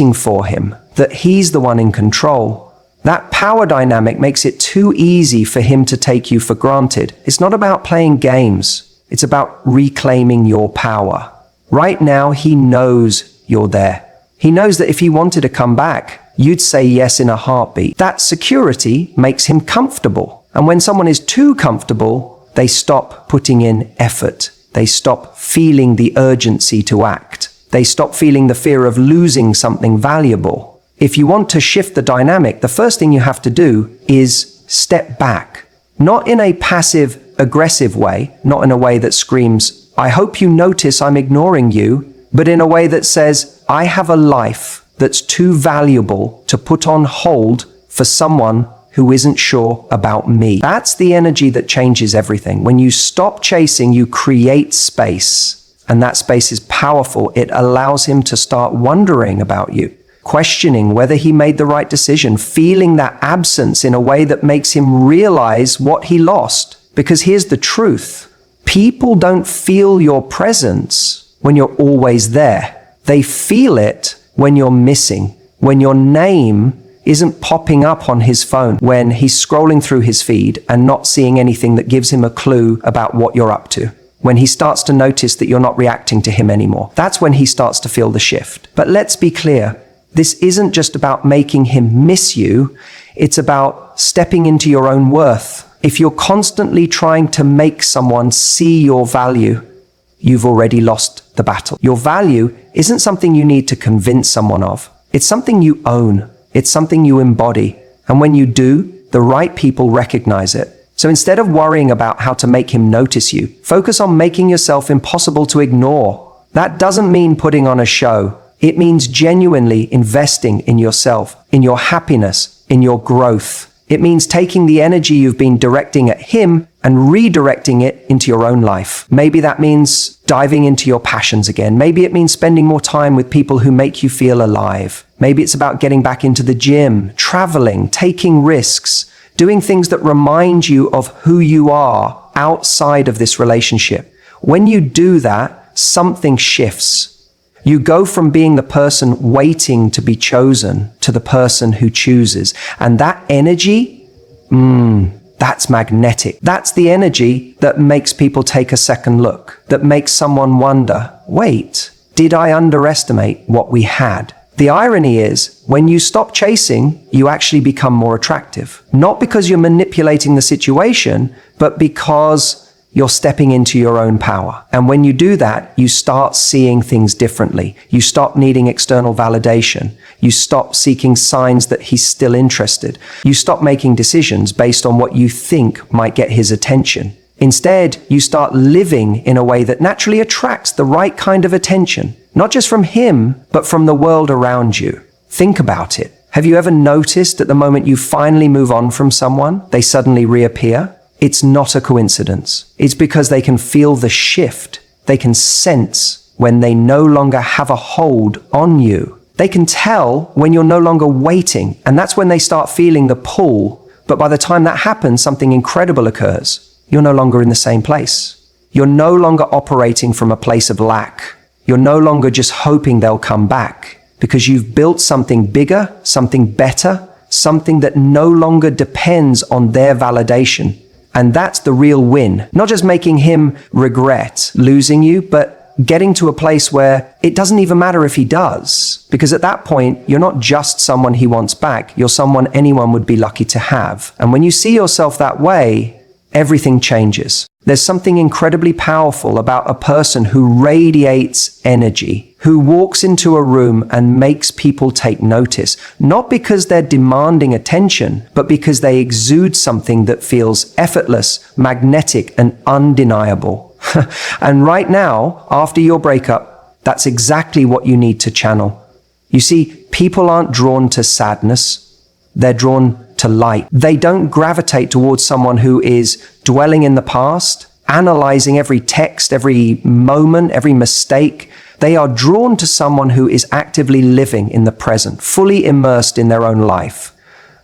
for him, that he's the one in control. That power dynamic makes it too easy for him to take you for granted. It's not about playing games. It's about reclaiming your power. Right now, he knows you're there. He knows that if he wanted to come back, you'd say yes in a heartbeat. That security makes him comfortable. And when someone is too comfortable, they stop putting in effort. They stop feeling the urgency to act. They stop feeling the fear of losing something valuable. If you want to shift the dynamic, the first thing you have to do is step back. Not in a passive, aggressive way, not in a way that screams, "I hope you notice I'm ignoring you," but in a way that says, "I have a life that's too valuable to put on hold for someone who isn't sure about me." That's the energy that changes everything. When you stop chasing, you create space. And that space is powerful. It allows him to start wondering about you, questioning whether he made the right decision, feeling that absence in a way that makes him realize what he lost. Because here's the truth. People don't feel your presence when you're always there. They feel it when you're missing, when your name isn't popping up on his phone, when he's scrolling through his feed and not seeing anything that gives him a clue about what you're up to. When he starts to notice that you're not reacting to him anymore. That's when he starts to feel the shift. But let's be clear, this isn't just about making him miss you, it's about stepping into your own worth. If you're constantly trying to make someone see your value, you've already lost the battle. Your value isn't something you need to convince someone of. It's something you own. It's something you embody. And when you do, the right people recognize it. So instead of worrying about how to make him notice you, focus on making yourself impossible to ignore. That doesn't mean putting on a show. It means genuinely investing in yourself, in your happiness, in your growth. It means taking the energy you've been directing at him and redirecting it into your own life. Maybe that means diving into your passions again. Maybe it means spending more time with people who make you feel alive. Maybe it's about getting back into the gym, traveling, taking risks, doing things that remind you of who you are outside of this relationship. When you do that, something shifts. You go from being the person waiting to be chosen to the person who chooses. And that energy, that's magnetic. That's the energy that makes people take a second look, that makes someone wonder, wait, did I underestimate what we had? The irony is, when you stop chasing, you actually become more attractive. Not because you're manipulating the situation, but because you're stepping into your own power. And when you do that, you start seeing things differently. You stop needing external validation. You stop seeking signs that he's still interested. You stop making decisions based on what you think might get his attention. Instead, you start living in a way that naturally attracts the right kind of attention, not just from him, but from the world around you. Think about it. Have you ever noticed that the moment you finally move on from someone, they suddenly reappear? It's not a coincidence. It's because they can feel the shift. They can sense when they no longer have a hold on you. They can tell when you're no longer waiting, and that's when they start feeling the pull. But by the time that happens, something incredible occurs. You're no longer in the same place. You're no longer operating from a place of lack. You're no longer just hoping they'll come back, because you've built something bigger, something better, something that no longer depends on their validation. And that's the real win. Not just making him regret losing you, but getting to a place where it doesn't even matter if he does. Because at that point, you're not just someone he wants back. You're someone anyone would be lucky to have. And when you see yourself that way, everything changes. There's something incredibly powerful about a person who radiates energy, who walks into a room and makes people take notice, not because they're demanding attention, but because they exude something that feels effortless, magnetic, and undeniable. And right now, after your breakup, that's exactly what you need to channel. You see, people aren't drawn to sadness. They're drawn to light. They don't gravitate towards someone who is dwelling in the past, analyzing every text, every moment, every mistake. They are drawn to someone who is actively living in the present, fully immersed in their own life.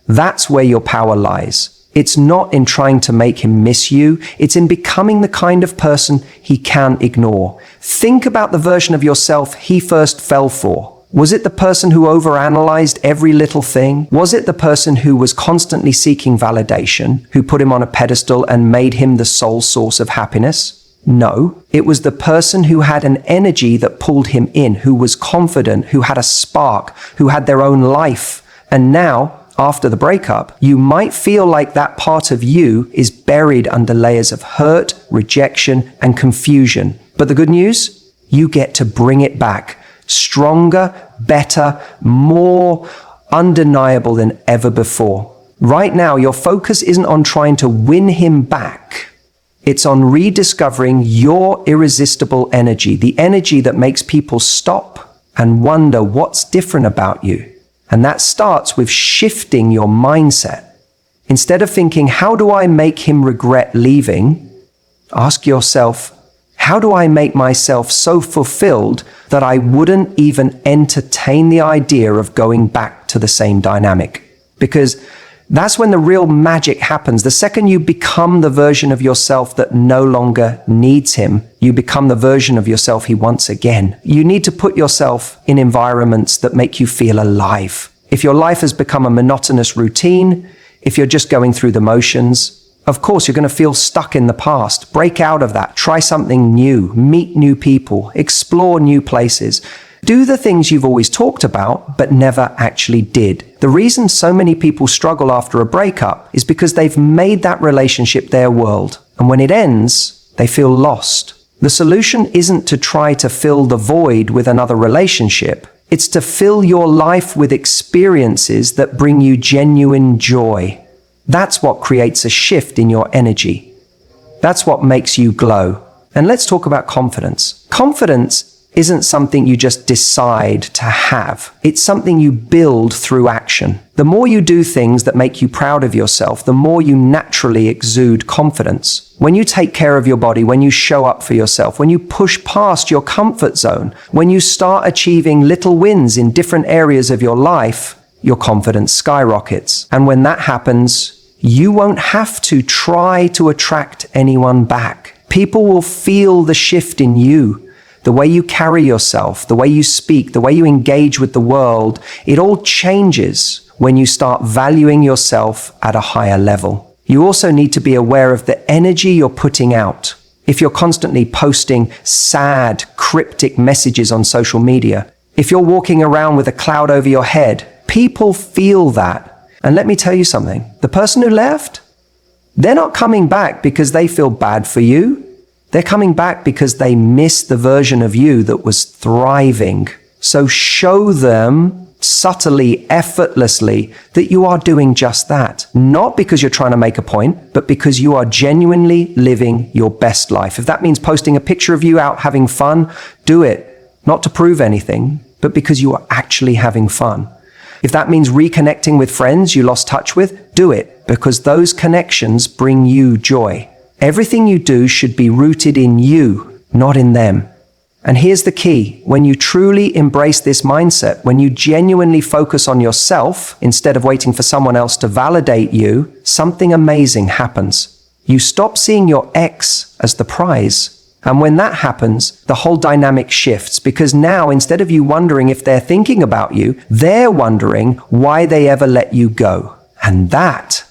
That's where your power lies. It's not in trying to make him miss you. It's in becoming the kind of person he can't ignore. Think about the version of yourself he first fell for. Was it the person who overanalyzed every little thing? Was it the person who was constantly seeking validation, who put him on a pedestal and made him the sole source of happiness? No, it was the person who had an energy that pulled him in, who was confident, who had a spark, who had their own life. And now, after the breakup, you might feel like that part of you is buried under layers of hurt, rejection, and confusion. But the good news? You get to bring it back. Stronger, better, more undeniable than ever before. Right now, your focus isn't on trying to win him back. It's on rediscovering your irresistible energy, the energy that makes people stop and wonder what's different about you. And that starts with shifting your mindset. Instead of thinking, how do I make him regret leaving? Ask yourself, how do I make myself so fulfilled that I wouldn't even entertain the idea of going back to the same dynamic? Because that's when the real magic happens. The second you become the version of yourself that no longer needs him, you become the version of yourself he wants again. You need to put yourself in environments that make you feel alive. If your life has become a monotonous routine, if you're just going through the motions, of course, you're going to feel stuck in the past. Break out of that. Try something new. Meet new people. Explore new places. Do the things you've always talked about, but never actually did. The reason so many people struggle after a breakup is because they've made that relationship their world. And when it ends, they feel lost. The solution isn't to try to fill the void with another relationship. It's to fill your life with experiences that bring you genuine joy. That's what creates a shift in your energy. That's what makes you glow. And let's talk about confidence. Confidence isn't something you just decide to have. It's something you build through action. The more you do things that make you proud of yourself, the more you naturally exude confidence. When you take care of your body, when you show up for yourself, when you push past your comfort zone, when you start achieving little wins in different areas of your life, your confidence skyrockets. And when that happens, you won't have to try to attract anyone back. People will feel the shift in you. The way you carry yourself, the way you speak, the way you engage with the world, it all changes when you start valuing yourself at a higher level. You also need to be aware of the energy you're putting out. If you're constantly posting sad, cryptic messages on social media, if you're walking around with a cloud over your head, people feel that. And let me tell you something, the person who left, they're not coming back because they feel bad for you. They're coming back because they miss the version of you that was thriving. So show them subtly, effortlessly, that you are doing just that. Not because you're trying to make a point, but because you are genuinely living your best life. If that means posting a picture of you out having fun, do it. Not to prove anything, but because you are actually having fun. If that means reconnecting with friends you lost touch with, do it, because those connections bring you joy. Everything you do should be rooted in you, not in them. And here's the key. When you truly embrace this mindset, when you genuinely focus on yourself instead of waiting for someone else to validate you, something amazing happens. You stop seeing your ex as the prize. And when that happens, the whole dynamic shifts, because now instead of you wondering if they're thinking about you, they're wondering why they ever let you go. And that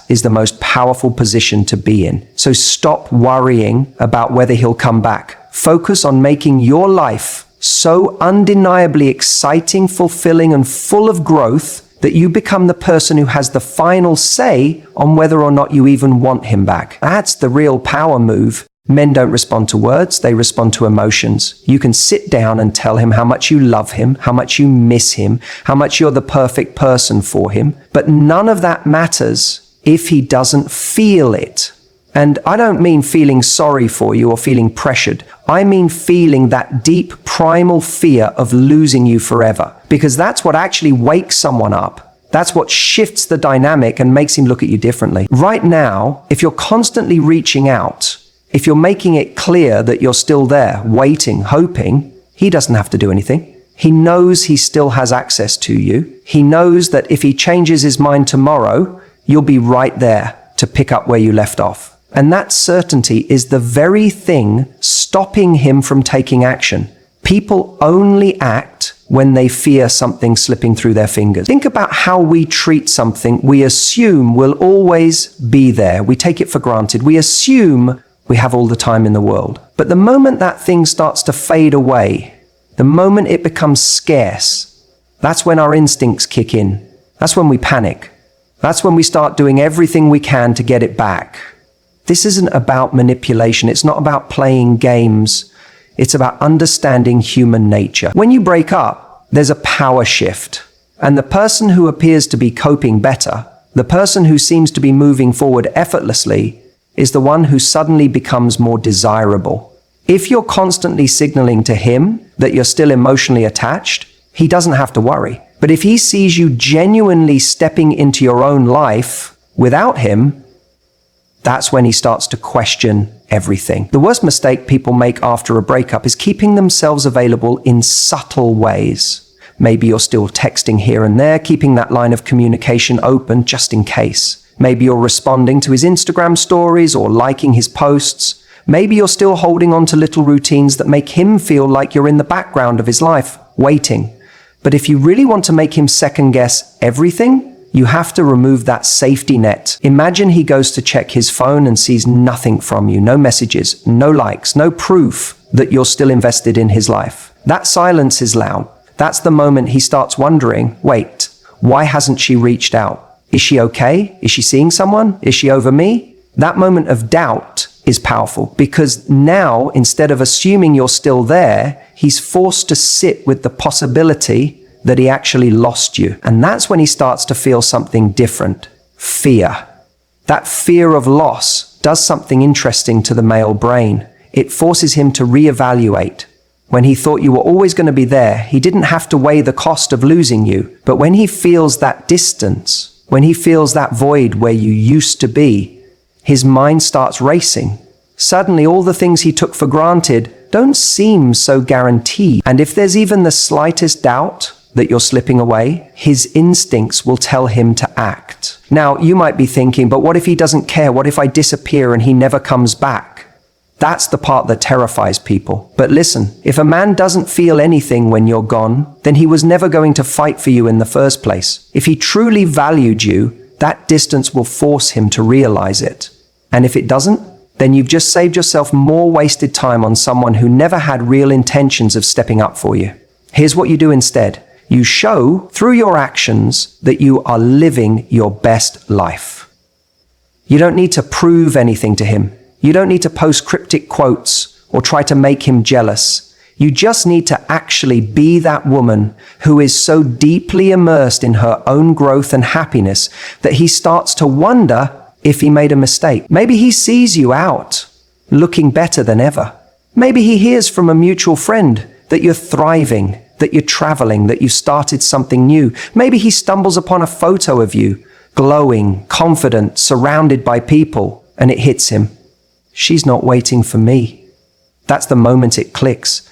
is the most powerful position to be in. So stop worrying about whether he'll come back. Focus on making your life so undeniably exciting, fulfilling, and full of growth that you become the person who has the final say on whether or not you even want him back. That's the real power move. Men don't respond to words, they respond to emotions. You can sit down and tell him how much you love him, how much you miss him, how much you're the perfect person for him. But none of that matters if he doesn't feel it. And I don't mean feeling sorry for you or feeling pressured. I mean feeling that deep primal fear of losing you forever. Because that's what actually wakes someone up. That's what shifts the dynamic and makes him look at you differently. Right now, if you're constantly reaching out, if you're making it clear that you're still there, waiting, hoping, he doesn't have to do anything. He knows he still has access to you. He knows that if he changes his mind tomorrow, you'll be right there to pick up where you left off. And that certainty is the very thing stopping him from taking action. People only act when they fear something slipping through their fingers. Think about how we treat something we assume will always be there. We take it for granted. We assume we have all the time in the world. But the moment that thing starts to fade away, the moment it becomes scarce, that's when our instincts kick in. That's when we panic. That's when we start doing everything we can to get it back. This isn't about manipulation. It's not about playing games. It's about understanding human nature. When you break up, there's a power shift. And the person who appears to be coping better, the person who seems to be moving forward effortlessly, is the one who suddenly becomes more desirable. If you're constantly signaling to him that you're still emotionally attached, he doesn't have to worry. But if he sees you genuinely stepping into your own life without him, that's when he starts to question everything. The worst mistake people make after a breakup is keeping themselves available in subtle ways. Maybe you're still texting here and there, keeping that line of communication open just in case. Maybe you're responding to his Instagram stories or liking his posts. Maybe you're still holding on to little routines that make him feel like you're in the background of his life, waiting. But if you really want to make him second guess everything, you have to remove that safety net. Imagine he goes to check his phone and sees nothing from you, no messages, no likes, no proof that you're still invested in his life. That silence is loud. That's the moment he starts wondering, wait, why hasn't she reached out? Is she okay? Is she seeing someone? Is she over me? That moment of doubt is powerful because now, instead of assuming you're still there, he's forced to sit with the possibility that he actually lost you. And that's when he starts to feel something different. Fear. That fear of loss does something interesting to the male brain. It forces him to reevaluate. When he thought you were always going to be there, he didn't have to weigh the cost of losing you. But when he feels that distance, when he feels that void where you used to be, his mind starts racing. Suddenly, all the things he took for granted don't seem so guaranteed. And if there's even the slightest doubt that you're slipping away, his instincts will tell him to act. Now, you might be thinking, but what if he doesn't care? What if I disappear and he never comes back? That's the part that terrifies people. But listen, if a man doesn't feel anything when you're gone, then he was never going to fight for you in the first place. If he truly valued you, that distance will force him to realize it. And if it doesn't, then you've just saved yourself more wasted time on someone who never had real intentions of stepping up for you. Here's what you do instead. You show through your actions that you are living your best life. You don't need to prove anything to him. You don't need to post cryptic quotes or try to make him jealous. You just need to actually be that woman who is so deeply immersed in her own growth and happiness that he starts to wonder if he made a mistake. Maybe he sees you out, looking better than ever. Maybe he hears from a mutual friend that you're thriving, that you're traveling, that you started something new. Maybe he stumbles upon a photo of you, glowing, confident, surrounded by people, and it hits him. She's not waiting for me. That's the moment it clicks.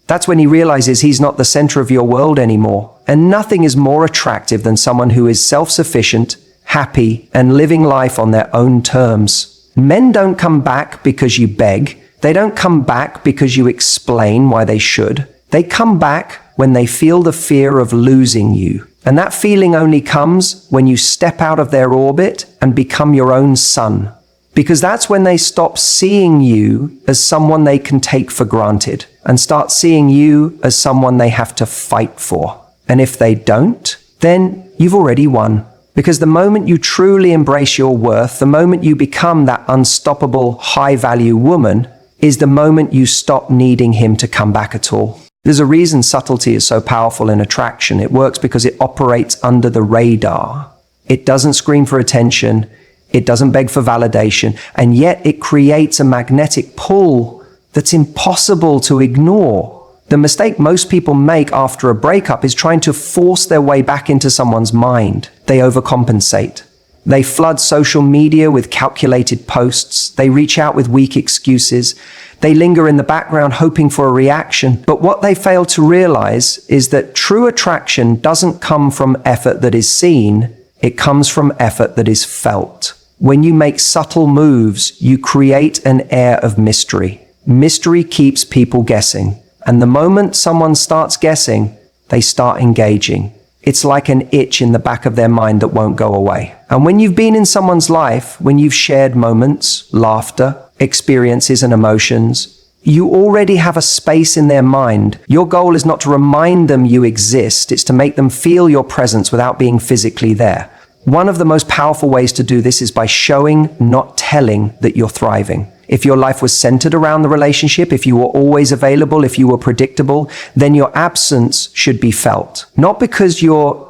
That's when he realizes he's not the center of your world anymore. And nothing is more attractive than someone who is self-sufficient, happy, and living life on their own terms. Men don't come back because you beg. They don't come back because you explain why they should. They come back when they feel the fear of losing you. And that feeling only comes when you step out of their orbit and become your own sun. Because that's when they stop seeing you as someone they can take for granted and start seeing you as someone they have to fight for. And if they don't, then you've already won. Because the moment you truly embrace your worth, the moment you become that unstoppable, high-value woman, is the moment you stop needing him to come back at all. There's a reason subtlety is so powerful in attraction. It works because it operates under the radar. It doesn't scream for attention. It doesn't beg for validation. And yet it creates a magnetic pull that's impossible to ignore. The mistake most people make after a breakup is trying to force their way back into someone's mind. They overcompensate. They flood social media with calculated posts. They reach out with weak excuses. They linger in the background hoping for a reaction. But what they fail to realize is that true attraction doesn't come from effort that is seen. It comes from effort that is felt. When you make subtle moves, you create an air of mystery. Mystery keeps people guessing. And the moment someone starts guessing, they start engaging. It's like an itch in the back of their mind that won't go away. And when you've been in someone's life, when you've shared moments, laughter, experiences and emotions, you already have a space in their mind. Your goal is not to remind them you exist, it's to make them feel your presence without being physically there. One of the most powerful ways to do this is by showing, not telling, that you're thriving. If your life was centered around the relationship, if you were always available, if you were predictable, then your absence should be felt. Not because you're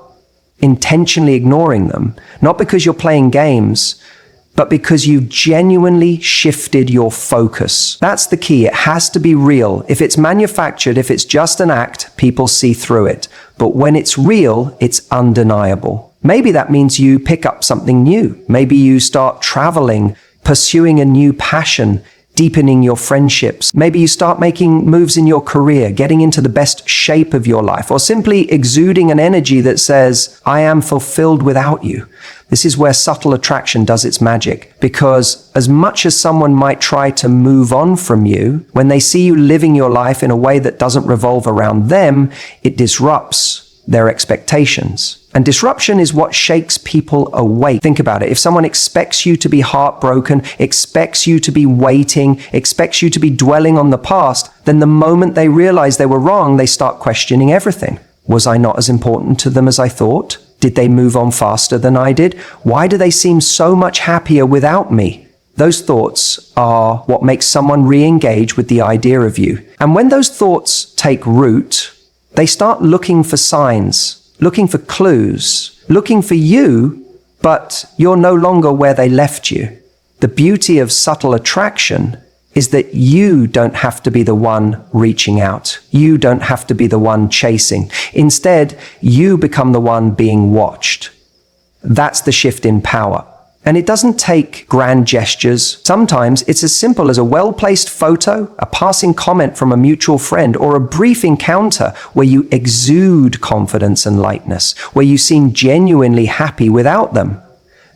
intentionally ignoring them, not because you're playing games, but because you've genuinely shifted your focus. That's the key. It has to be real. If it's manufactured, if it's just an act, people see through it. But when it's real, it's undeniable. Maybe that means you pick up something new. Maybe you start traveling, pursuing a new passion, deepening your friendships. Maybe you start making moves in your career, getting into the best shape of your life, or simply exuding an energy that says, I am fulfilled without you. This is where subtle attraction does its magic, because as much as someone might try to move on from you, when they see you living your life in a way that doesn't revolve around them, it disrupts their expectations. And disruption is what shakes people awake. Think about it. If someone expects you to be heartbroken, expects you to be waiting, expects you to be dwelling on the past, then the moment they realize they were wrong, they start questioning everything. Was I not as important to them as I thought? Did they move on faster than I did? Why do they seem so much happier without me? Those thoughts are what makes someone re-engage with the idea of you. And when those thoughts take root, they start looking for signs, looking for clues, looking for you, but you're no longer where they left you. The beauty of subtle attraction is that you don't have to be the one reaching out. You don't have to be the one chasing. Instead, you become the one being watched. That's the shift in power. And it doesn't take grand gestures. Sometimes it's as simple as a well-placed photo, a passing comment from a mutual friend, or a brief encounter where you exude confidence and lightness, where you seem genuinely happy without them.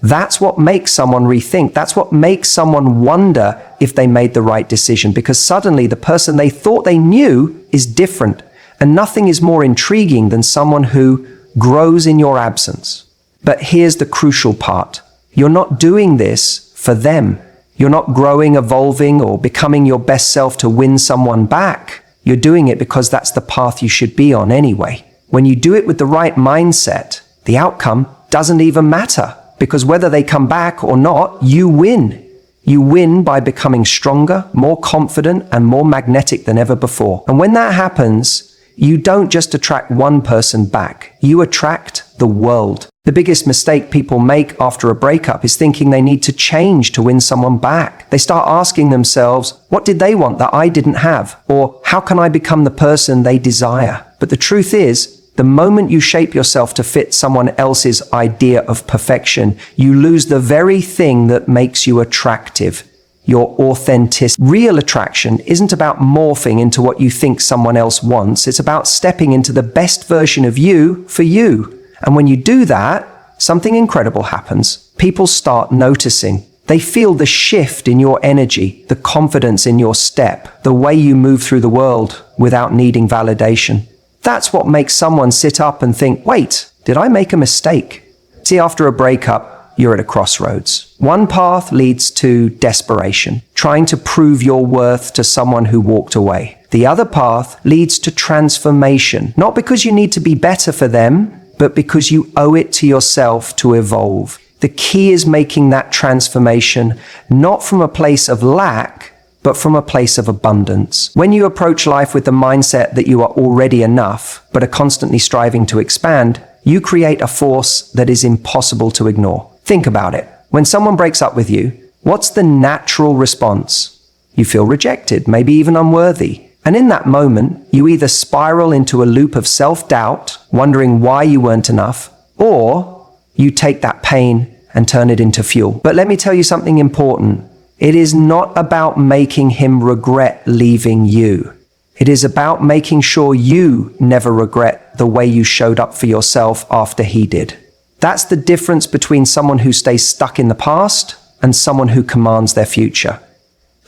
That's what makes someone rethink. That's what makes someone wonder if they made the right decision, because suddenly the person they thought they knew is different. And nothing is more intriguing than someone who grows in your absence. But here's the crucial part. You're not doing this for them. You're not growing, evolving, or becoming your best self to win someone back. You're doing it because that's the path you should be on anyway. When you do it with the right mindset, the outcome doesn't even matter, because whether they come back or not, you win. You win by becoming stronger, more confident, and more magnetic than ever before. And when that happens, you don't just attract one person back. You attract the world. The biggest mistake people make after a breakup is thinking they need to change to win someone back. They start asking themselves, what did they want that I didn't have? Or how can I become the person they desire? But the truth is, the moment you shape yourself to fit someone else's idea of perfection, you lose the very thing that makes you attractive. Your authenticity. Real attraction isn't about morphing into what you think someone else wants. It's about stepping into the best version of you for you. And when you do that, something incredible happens. People start noticing. They feel the shift in your energy, the confidence in your step, the way you move through the world without needing validation. That's what makes someone sit up and think, wait, did I make a mistake? See, after a breakup, you're at a crossroads. One path leads to desperation, trying to prove your worth to someone who walked away. The other path leads to transformation, not because you need to be better for them, but because you owe it to yourself to evolve. The key is making that transformation not from a place of lack, but from a place of abundance. When you approach life with the mindset that you are already enough, but are constantly striving to expand, you create a force that is impossible to ignore. Think about it. When someone breaks up with you, what's the natural response? You feel rejected, maybe even unworthy. And in that moment, you either spiral into a loop of self-doubt, wondering why you weren't enough, or you take that pain and turn it into fuel. But let me tell you something important. It is not about making him regret leaving you. It is about making sure you never regret the way you showed up for yourself after he did. That's the difference between someone who stays stuck in the past and someone who commands their future.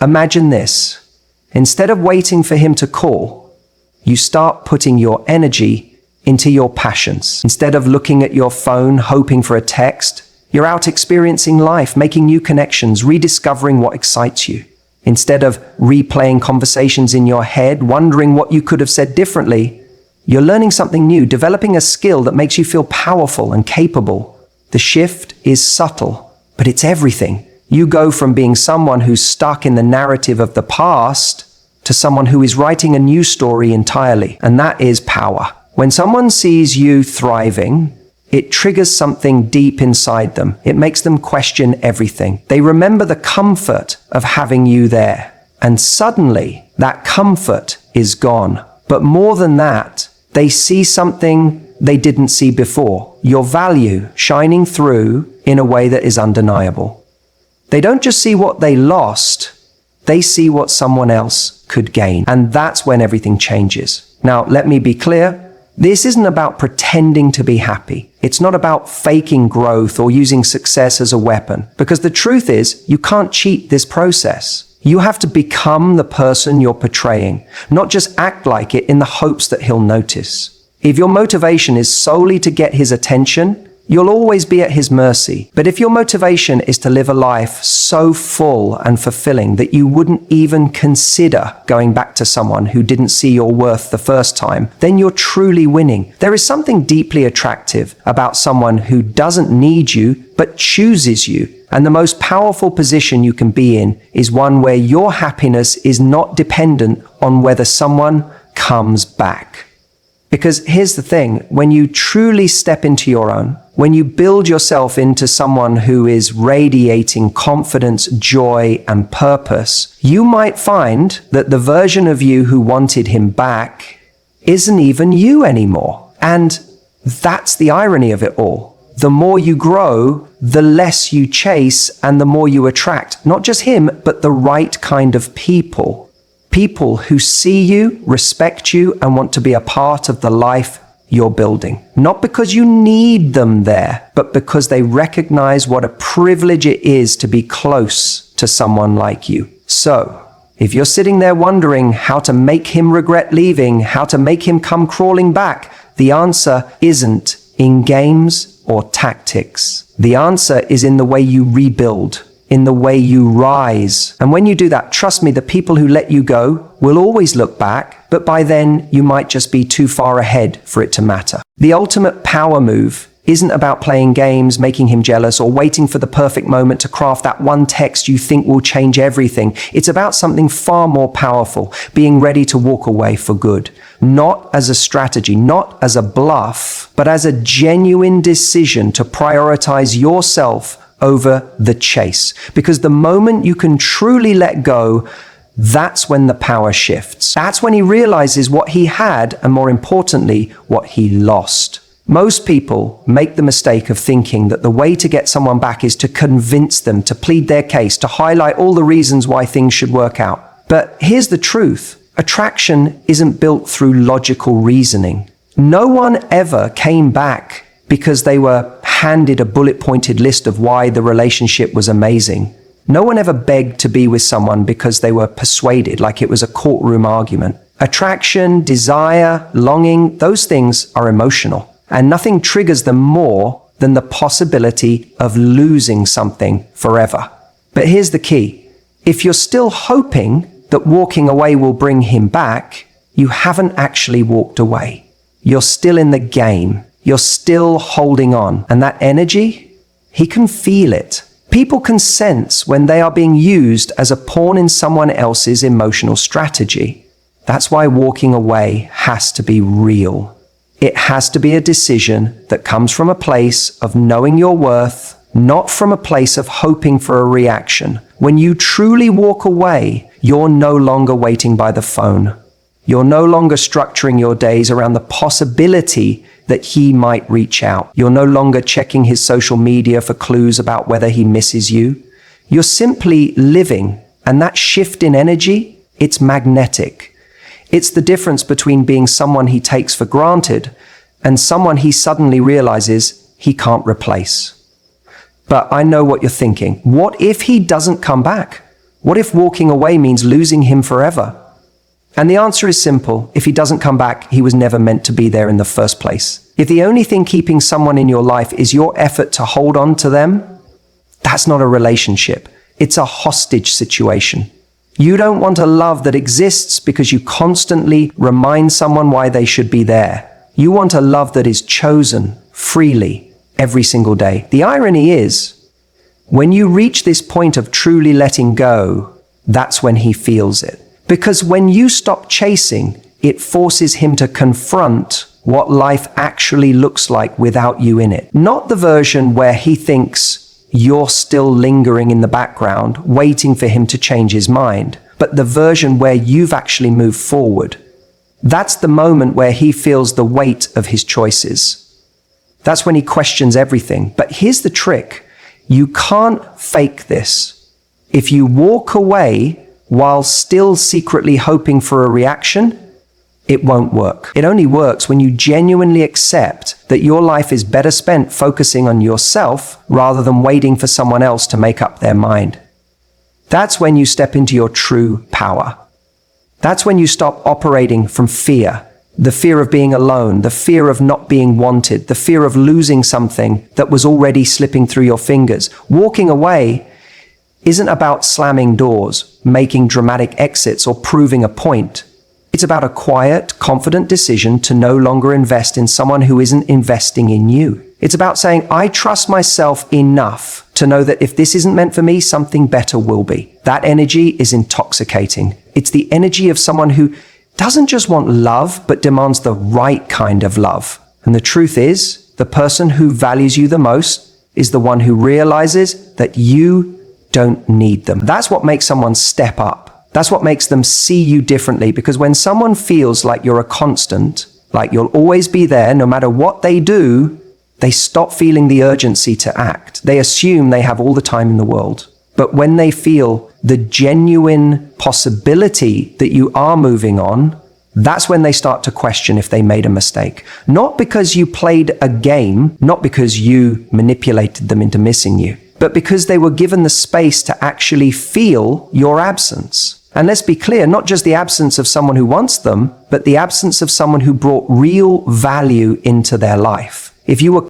Imagine this. Instead of waiting for him to call, you start putting your energy into your passions. Instead of looking at your phone, hoping for a text, you're out experiencing life, making new connections, rediscovering what excites you. Instead of replaying conversations in your head, wondering what you could have said differently, you're learning something new, developing a skill that makes you feel powerful and capable. The shift is subtle, but it's everything. You go from being someone who's stuck in the narrative of the past to someone who is writing a new story entirely, and that is power. When someone sees you thriving, it triggers something deep inside them. It makes them question everything. They remember the comfort of having you there, and suddenly that comfort is gone. But more than that, they see something they didn't see before, your value shining through in a way that is undeniable. They don't just see what they lost, they see what someone else could gain. And that's when everything changes. Now, let me be clear. This isn't about pretending to be happy. It's not about faking growth or using success as a weapon. Because the truth is, you can't cheat this process. You have to become the person you're portraying, not just act like it in the hopes that he'll notice. If your motivation is solely to get his attention, you'll always be at his mercy. But if your motivation is to live a life so full and fulfilling that you wouldn't even consider going back to someone who didn't see your worth the first time, then you're truly winning. There is something deeply attractive about someone who doesn't need you, but chooses you. And the most powerful position you can be in is one where your happiness is not dependent on whether someone comes back. Because here's the thing, when you truly step into your own, when you build yourself into someone who is radiating confidence, joy, and purpose, you might find that the version of you who wanted him back isn't even you anymore. And that's the irony of it all. The more you grow, the less you chase and the more you attract, not just him, but the right kind of people. People who see you, respect you, and want to be a part of the life you're building. Not because you need them there, but because they recognize what a privilege it is to be close to someone like you. So, if you're sitting there wondering how to make him regret leaving, how to make him come crawling back, the answer isn't in games or tactics. The answer is in the way you rebuild, in the way you rise. And when you do that, trust me, the people who let you go will always look back, but by then you might just be too far ahead for it to matter. The ultimate power move isn't about playing games, making him jealous, or waiting for the perfect moment to craft that one text you think will change everything. It's about something far more powerful, being ready to walk away for good. Not as a strategy, not as a bluff, but as a genuine decision to prioritize yourself over the chase. Because the moment you can truly let go, that's when the power shifts. That's when he realizes what he had, and more importantly, what he lost. Most people make the mistake of thinking that the way to get someone back is to convince them, to plead their case, to highlight all the reasons why things should work out. But here's the truth. Attraction isn't built through logical reasoning. No one ever came back because they were handed a bullet-pointed list of why the relationship was amazing. No one ever begged to be with someone because they were persuaded, like it was a courtroom argument. Attraction, desire, longing, those things are emotional. And nothing triggers them more than the possibility of losing something forever. But here's the key. If you're still hoping that walking away will bring him back, you haven't actually walked away. You're still in the game. You're still holding on. And that energy, he can feel it. People can sense when they are being used as a pawn in someone else's emotional strategy. That's why walking away has to be real. It has to be a decision that comes from a place of knowing your worth, not from a place of hoping for a reaction. When you truly walk away, you're no longer waiting by the phone. You're no longer structuring your days around the possibility that he might reach out. You're no longer checking his social media for clues about whether he misses you. You're simply living, and that shift in energy, it's magnetic. It's the difference between being someone he takes for granted and someone he suddenly realizes he can't replace. But I know what you're thinking. What if he doesn't come back? What if walking away means losing him forever? And the answer is simple. If he doesn't come back, he was never meant to be there in the first place. If the only thing keeping someone in your life is your effort to hold on to them, that's not a relationship. It's a hostage situation. You don't want a love that exists because you constantly remind someone why they should be there. You want a love that is chosen freely every single day. The irony is, when you reach this point of truly letting go, that's when he feels it. Because when you stop chasing, it forces him to confront what life actually looks like without you in it. Not the version where he thinks you're still lingering in the background, waiting for him to change his mind, but the version where you've actually moved forward. That's the moment where he feels the weight of his choices. That's when he questions everything. But here's the trick. You can't fake this. If you walk away while still secretly hoping for a reaction, it won't work. It only works when you genuinely accept that your life is better spent focusing on yourself rather than waiting for someone else to make up their mind. That's when you step into your true power. That's when you stop operating from fear. The fear of being alone, the fear of not being wanted, the fear of losing something that was already slipping through your fingers. Walking away isn't about slamming doors, making dramatic exits, or proving a point. It's about a quiet, confident decision to no longer invest in someone who isn't investing in you. It's about saying, I trust myself enough to know that if this isn't meant for me, something better will be. That energy is intoxicating. It's the energy of someone who doesn't just want love, but demands the right kind of love. And the truth is, the person who values you the most is the one who realizes that you don't need them. That's what makes someone step up. That's what makes them see you differently, because when someone feels like you're a constant, like you'll always be there no matter what they do, they stop feeling the urgency to act. They assume they have all the time in the world. But when they feel the genuine possibility that you are moving on, that's when they start to question if they made a mistake. Not because you played a game, not because you manipulated them into missing you, but because they were given the space to actually feel your absence. And let's be clear, not just the absence of someone who wants them, but the absence of someone who brought real value into their life. If you were